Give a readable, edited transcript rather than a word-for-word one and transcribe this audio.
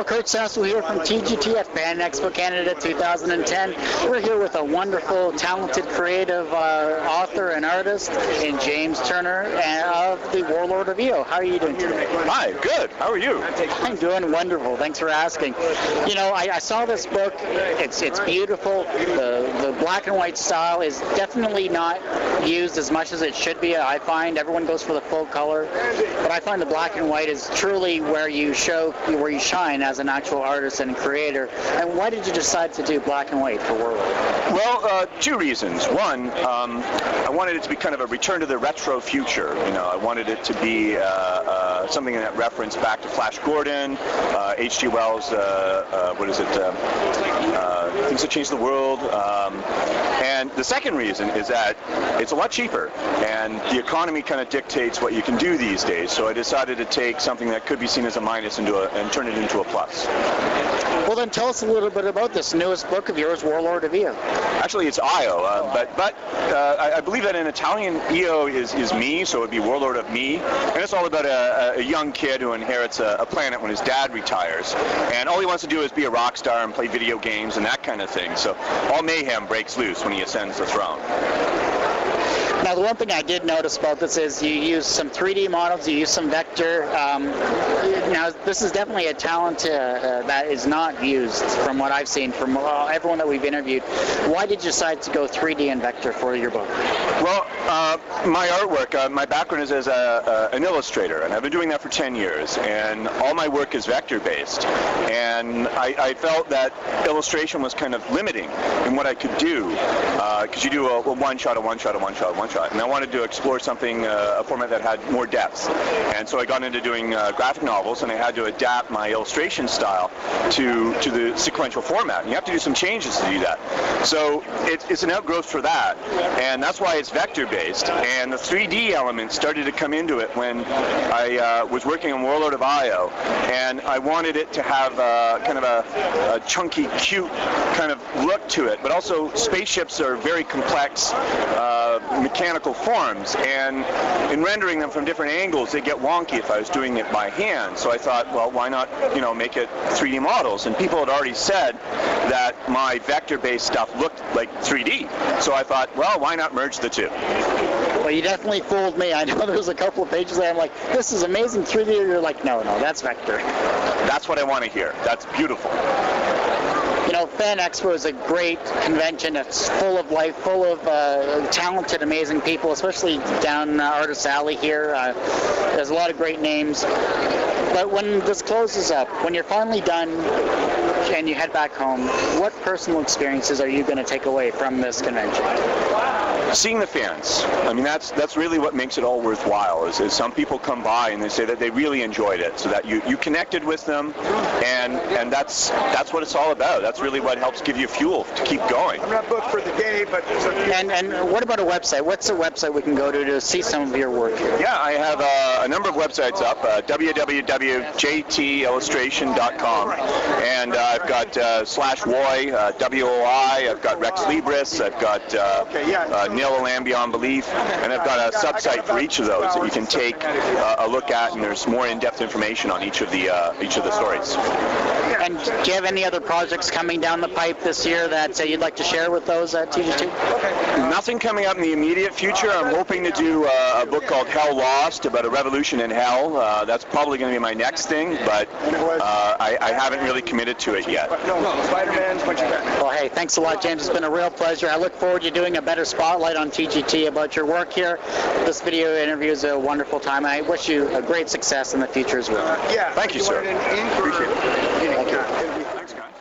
Well, Coach Sassel here from TGT at Fan Expo Canada 2010. We're here with a wonderful, talented, creative author and artist in James Turner of the Warlord of IO. How are you doing today? Hi, good. How are you? I'm doing wonderful. Thanks for asking. You know, I saw this book. It's beautiful. The black and white style is definitely not used as much as it should be. I find everyone goes for the full color, but I find the black and white is truly where you shine as an actual artist and creator. And why did you decide to do black and white for Warlord? Well, two reasons. One, I wanted it to be kind of a return to the retro future. You know, I wanted it to be something that referenced back to Flash Gordon, H.G. Wells, Things That Changed the World. And the second reason is that it's a lot cheaper, and the economy kind of dictates what you can do these days. So I decided to take something that could be seen as a minus and turn it into a plus. Well, then tell us a little bit about this newest book of yours, Warlord of IO. Actually, it's IO, but I believe that in Italian, IO is me, so it would be Warlord of Me. And it's all about a young kid who inherits a planet when his dad retires. And all he wants to do is be a rock star and play video games and that kind of thing. So all mayhem breaks loose when he ascends the throne. Now, the one thing I did notice about this is you use some 3D models, you use some vector. Now, this is definitely a talent that is not used from what I've seen from everyone that we've interviewed. Why did you decide to go 3D and vector for your book? Well, my artwork, my background is as an illustrator, and I've been doing that for 10 years, and all my work is vector-based. And I felt that illustration was kind of limiting in what I could do, because you do a one-shot, a one-shot, a one-shot, a one-shot. And I wanted to explore something, a format that had more depth. And so I got into doing graphic novels, and I had to adapt my illustration style to the sequential format. And you have to do some changes to do that. So it's an outgrowth for that, and that's why it's vector-based. And the 3D element started to come into it when I was working on Warlord of IO, and I wanted it to have kind of a chunky, cute kind of look to it. But also, spaceships are very complex mechanical forms, and in rendering them from different angles, they get wonky if I was doing it by hand. So I thought, well, why not, make it 3D models? And people had already said that my vector-based stuff looked like 3D. So I thought, well, why not merge the two? Well, you definitely fooled me. I know there's a couple of pages there I'm like, this is amazing 3D. You're like, no, that's vector. That's what I want to hear. That's beautiful. You know, Fan Expo is a great convention. It's full of life, full of talented, amazing people, especially down Artist Alley here. There's a lot of great names. But when this closes up, when you're finally done and you head back home, what personal experiences are you going to take away from this convention? Seeing the fans. I mean, that's really what makes it all worthwhile, is some people come by and they say that they really enjoyed it, so that you connected with them, and that's what it's all about. That's really what helps give you fuel to keep going. I'm not booked for the day, but... And what about a website? What's a website we can go to see some of your work here? Yeah, I have a number of websites up, www.jtillustration.com, and I've got /Woy, WOI, I've got Rex Libris, I've got Nil Land Beyond Belief, and I've got a sub-site for each of those that you can take a look at, and there's more in-depth information on each of the stories. And do you have any other projects coming down the pipe this year that you'd like to share with those at TGT? Nothing coming up in the immediate future. I'm hoping to do a book called Hell Lost, about a revolution in hell. That's probably going to be my next thing, but I haven't really committed to it yet. Well, hey, thanks a lot, James. It's been a real pleasure. I look forward to doing a better spotlight on TGT about your work here. This video interview is a wonderful time. I wish you a great success in the future as well. Thank you, sir. Appreciate it. Thank you. Thanks, guys.